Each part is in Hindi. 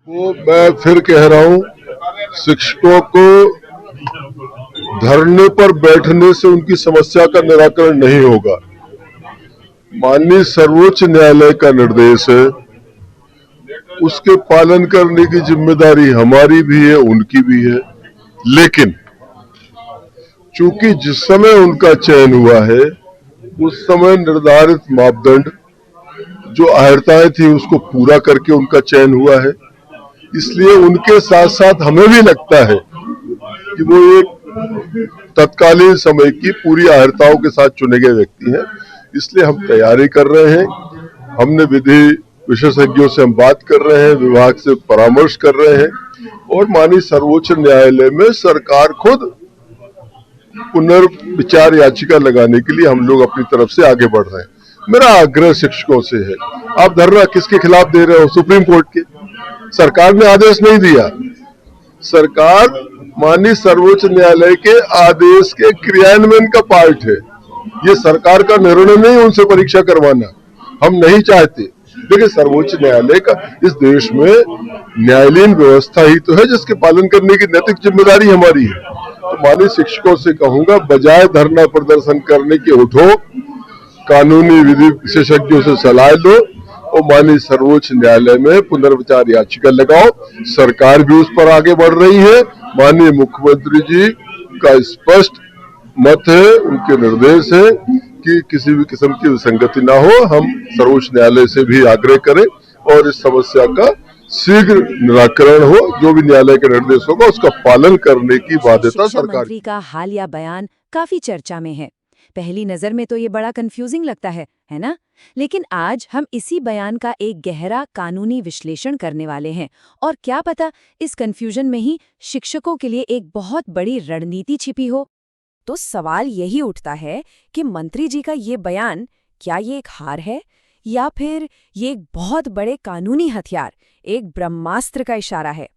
वो मैं फिर कह रहा हूँ, शिक्षकों को धरने पर बैठने से उनकी समस्या का निराकरण नहीं होगा। माननीय सर्वोच्च न्यायालय का निर्देश है, उसके पालन करने की जिम्मेदारी हमारी भी है, उनकी भी है। लेकिन चूंकि जिस समय उनका चयन हुआ है, उस समय निर्धारित मापदंड जो अहर्ताएं थी उसको पूरा करके उनका चयन हुआ है। इसलिए उनके साथ साथ हमें भी लगता है कि वो एक तत्कालीन समय की पूरी अहर्ताओं के साथ चुने गए व्यक्ति हैं। इसलिए हम तैयारी कर रहे हैं। हमने विधि विशेषज्ञों से हम बात कर रहे हैं, विभाग से परामर्श कर रहे हैं और माननीय सर्वोच्च न्यायालय में सरकार खुद पुनर्विचार याचिका लगाने के लिए हम लोग अपनी तरफ से आगे बढ़ रहे हैं। मेरा आग्रह शिक्षकों से है, आप धरना किसके खिलाफ दे रहे हो? सुप्रीम कोर्ट के। सरकार ने आदेश नहीं दिया। सरकार माननीय सर्वोच्च न्यायालय के आदेश के क्रियान्वयन का पार्ट है। ये सरकार का निर्णय नहीं उनसे परीक्षा करवाना, हम नहीं चाहते। देखिए, सर्वोच्च न्यायालय का इस देश में न्यायालयीन व्यवस्था ही तो है जिसके पालन करने की नैतिक जिम्मेदारी हमारी है। तो माननीय शिक्षकों से कहूंगा, बजाय धरना प्रदर्शन करने के उठो, कानूनी विधि विशेषज्ञों से सलाह लो और माननीय सर्वोच्च न्यायालय में पुनर्विचार याचिका लगाओ। सरकार भी उस पर आगे बढ़ रही है। माननीय मुख्यमंत्री जी का स्पष्ट मत है, उनके निर्देश है कि किसी भी किस्म की विसंगति ना हो। हम सर्वोच्च न्यायालय से भी आग्रह करें और इस समस्या का शीघ्र निराकरण हो। जो भी न्यायालय का निर्देश होगा उसका पालन करने की बाध्यता शिक्षा सरकार मंत्री का हालिया बयान काफी चर्चा में है। पहली नजर में तो ये बड़ा कंफ्यूजिंग लगता है ना? लेकिन आज हम इसी बयान का एक गहरा कानूनी विश्लेषण करने वाले हैं और क्या पता इस कंफ्यूजन में ही शिक्षकों के लिए एक बहुत बड़ी रणनीति छिपी हो। तो सवाल यही उठता है कि मंत्री जी का ये बयान, क्या ये एक हार है या फिर ये एक बहुत बड़े कानूनी हथियार, एक ब्रह्मास्त्र का इशारा है?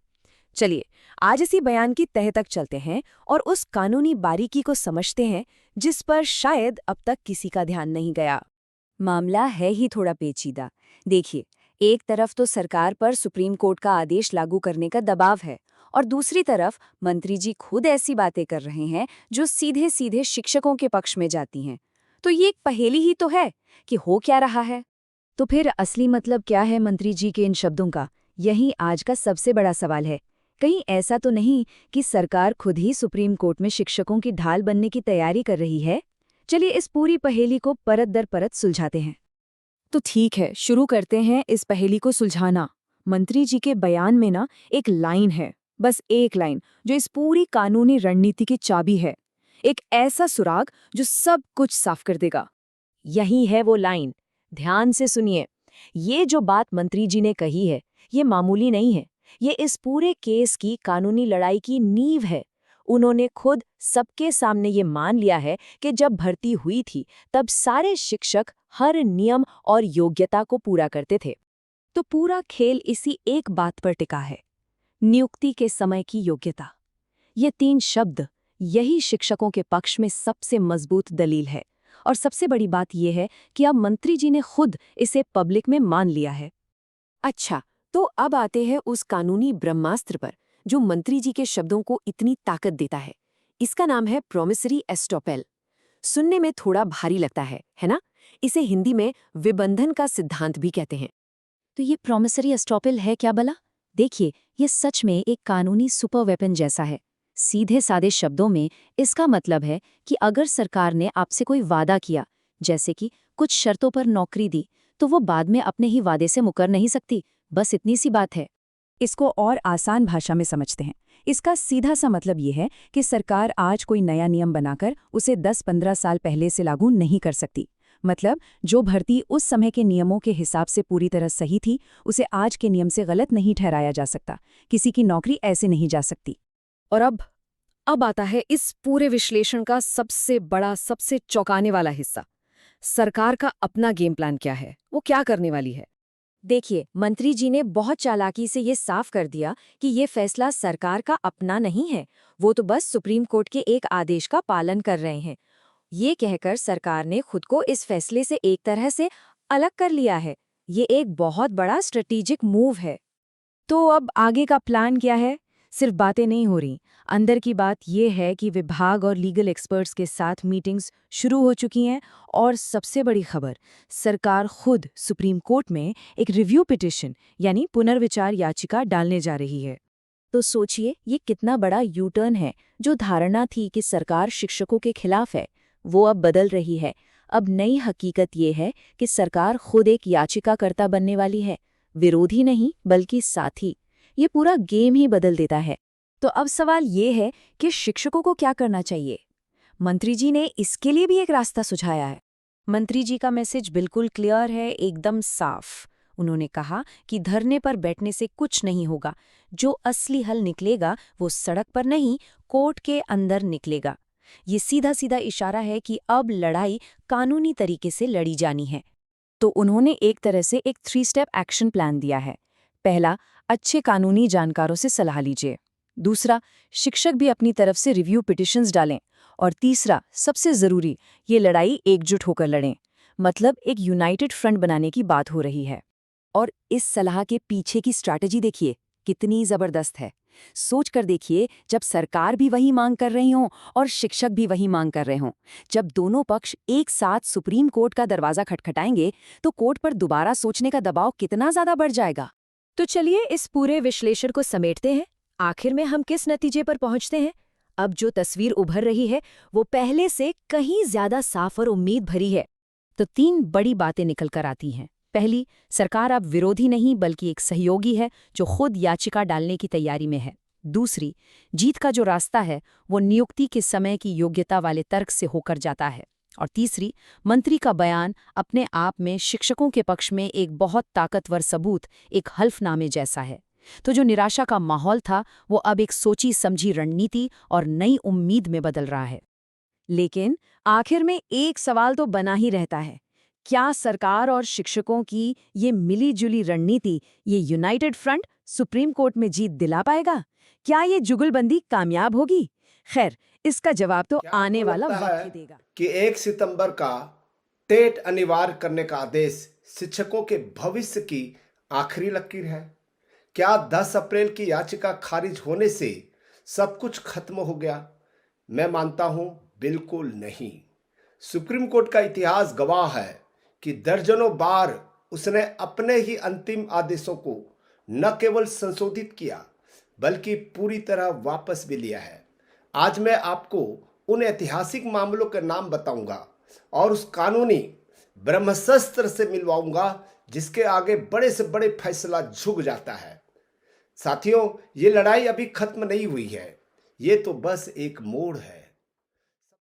चलिए आज इसी बयान की तह तक चलते हैं और उस कानूनी बारीकी को समझते हैं जिस पर शायद अब तक किसी का ध्यान नहीं गया। मामला है ही थोड़ा पेचीदा। देखिए, एक तरफ तो सरकार पर सुप्रीम कोर्ट का आदेश लागू करने का दबाव है और दूसरी तरफ मंत्री जी खुद ऐसी बातें कर रहे हैं जो सीधे सीधे शिक्षकों के पक्ष में जाती हैं। तो ये एक पहेली ही तो है कि हो क्या रहा है। तो फिर असली मतलब क्या है मंत्री जी के इन शब्दों का? यही आज का सबसे बड़ा सवाल है। कहीं ऐसा तो नहीं कि सरकार खुद ही सुप्रीम कोर्ट में शिक्षकों की ढाल बनने की तैयारी कर रही है? चलिए इस पूरी पहेली को परत दर परत सुलझाते हैं। तो ठीक है, शुरू करते हैं इस पहेली को सुलझाना। मंत्री जी के बयान में ना एक लाइन है, बस एक लाइन, जो इस पूरी कानूनी रणनीति की चाबी है। एक ऐसा सुराग जो सब कुछ साफ कर देगा। यही है वो लाइन। ध्यान से सुनिए। ये जो बात मंत्री जी ने कही है, ये मामूली नहीं है। ये इस पूरे केस की कानूनी लड़ाई की नींव है। उन्होंने खुद सबके सामने ये मान लिया है कि जब भर्ती हुई थी तब सारे शिक्षक हर नियम और योग्यता को पूरा करते थे। तो पूरा खेल इसी एक बात पर टिका है, नियुक्ति के समय की योग्यता। ये तीन शब्द, यही शिक्षकों के पक्ष में सबसे मजबूत दलील है। और सबसे बड़ी बात यह है कि अब मंत्री जी ने खुद इसे पब्लिक में मान लिया है। अच्छा, तो अब आते हैं उस कानूनी ब्रह्मास्त्र पर जो मंत्री जी के शब्दों को इतनी ताकत देता है। इसका नाम है प्रॉमिसरी एस्टॉपेल। सुनने में थोड़ा भारी लगता है ना? इसे हिंदी में विबंधन का सिद्धांत भी कहते हैं। तो ये प्रॉमिसरी एस्टॉपेल है क्या भला? देखिए, ये सच में एक कानूनी सुपर वेपन जैसा है। सीधे सादे शब्दों में इसका मतलब है कि अगर सरकार ने आपसे कोई वादा किया, जैसे कि कुछ शर्तों पर नौकरी दी, तो वो बाद में अपने ही वादे से मुकर नहीं सकती। बस इतनी सी बात है। इसको और आसान भाषा में समझते हैं। इसका सीधा सा मतलब ये है कि सरकार आज कोई नया नियम बनाकर उसे 10-15 साल पहले से लागू नहीं कर सकती। मतलब जो भर्ती उस समय के नियमों के हिसाब से पूरी तरह सही थी, उसे आज के नियम से गलत नहीं ठहराया जा सकता। किसी की नौकरी ऐसे नहीं जा सकती। और अब आता है इस पूरे विश्लेषण का सबसे बड़ा, सबसे चौंकाने वाला हिस्सा। सरकार का अपना गेम प्लान क्या है? वो क्या करने वाली है? देखिए, मंत्री जी ने बहुत चालाकी से ये साफ कर दिया कि ये फैसला सरकार का अपना नहीं है। वो तो बस सुप्रीम कोर्ट के एक आदेश का पालन कर रहे हैं। ये कहकर सरकार ने खुद को इस फैसले से एक तरह से अलग कर लिया है। ये एक बहुत बड़ा स्ट्रेटेजिक मूव है। तो अब आगे का प्लान क्या है? सिर्फ बातें नहीं हो रही। अंदर की बात यह है कि विभाग और लीगल एक्सपर्ट्स के साथ मीटिंग्स शुरू हो चुकी हैं और सबसे बड़ी खबर, सरकार खुद सुप्रीम कोर्ट में एक रिव्यू पिटिशन यानी पुनर्विचार याचिका डालने जा रही है। तो सोचिए ये कितना बड़ा यू टर्न है। जो धारणा थी कि सरकार शिक्षकों के खिलाफ है, वो अब बदल रही है। अब नई हकीकत ये है कि सरकार खुद एक याचिकाकर्ता बनने वाली है, विरोधी नहीं बल्कि साथी। ये पूरा गेम ही बदल देता है। तो अब सवाल ये है कि शिक्षकों को क्या करना चाहिए? मंत्री जी ने इसके लिए भी एक रास्ता सुझाया है। मंत्री जी का मैसेज बिल्कुल क्लियर है, एकदम साफ। उन्होंने कहा कि धरने पर बैठने से कुछ नहीं होगा। जो असली हल निकलेगा वो सड़क पर नहीं, कोर्ट के अंदर निकलेगा। ये सीधा सीधा इशारा है कि अब लड़ाई कानूनी तरीके से लड़ी जानी है। तो उन्होंने एक तरह से एक 3 स्टेप एक्शन प्लान दिया है। पहला, अच्छे कानूनी जानकारों से सलाह लीजिए। दूसरा, शिक्षक भी अपनी तरफ से रिव्यू पिटिशंस डालें। और तीसरा, सबसे ज़रूरी, ये लड़ाई एकजुट होकर लड़ें। मतलब एक यूनाइटेड फ्रंट बनाने की बात हो रही है। और इस सलाह के पीछे की स्ट्रैटेजी देखिए, कितनी ज़बरदस्त है। सोच कर देखिए, जब सरकार भी वही मांग कर रही हों और शिक्षक भी वही मांग कर रहे हों, जब दोनों पक्ष एक साथ सुप्रीम कोर्ट का दरवाज़ा खटखटाएंगे, तो कोर्ट पर दोबारा सोचने का दबाव कितना ज़्यादा बढ़ जाएगा। तो चलिए इस पूरे विश्लेषण को समेटते हैं। आखिर में हम किस नतीजे पर पहुंचते हैं? अब जो तस्वीर उभर रही है, वो पहले से कहीं ज़्यादा साफ और उम्मीद भरी है। तो 3 बड़ी बातें निकल कर आती हैं। पहली, सरकार अब विरोधी नहीं बल्कि एक सहयोगी है जो खुद याचिका डालने की तैयारी में है। दूसरी, जीत का जो रास्ता है वो नियुक्ति के समय की योग्यता वाले तर्क से होकर जाता है। और तीसरी, मंत्री का बयान अपने आप में शिक्षकों के पक्ष में एक बहुत ताकतवर सबूत, एक हल्फनामे जैसा है। तो जो निराशा का माहौल था वो अब एक सोची समझी रणनीति और नई उम्मीद में बदल रहा है। लेकिन आखिर में एक सवाल तो बना ही रहता है, क्या सरकार और शिक्षकों की ये मिली-जुली रणनीति, ये यूनाइटेड फ्रंट सुप्रीम कोर्ट में जीत दिला पाएगा? क्या ये जुगलबंदी कामयाब होगी? खैर, इसका जवाब तो क्या आने आपको वाला लगता वक्त है ही देगा। कि 1 सितंबर का टेट अनिवार्य करने का आदेश शिक्षकों के भविष्य की आखिरी लकीर है? क्या 10 अप्रैल की याचिका खारिज होने से सब कुछ खत्म हो गया? मैं मानता हूं बिल्कुल नहीं। सुप्रीम कोर्ट का इतिहास गवाह है कि दर्जनों बार उसने अपने ही अंतिम आदेशों को न केवल संशोधित किया बल्कि पूरी तरह वापस भी लिया है। आज मैं आपको उन ऐतिहासिक मामलों के नाम बताऊंगा और उस कानूनी ब्रह्मास्त्र से मिलवाऊंगा जिसके आगे बड़े से बड़े फैसला झुक जाता है। साथियों, ये लड़ाई अभी खत्म नहीं हुई है, ये तो बस एक मोड़ है।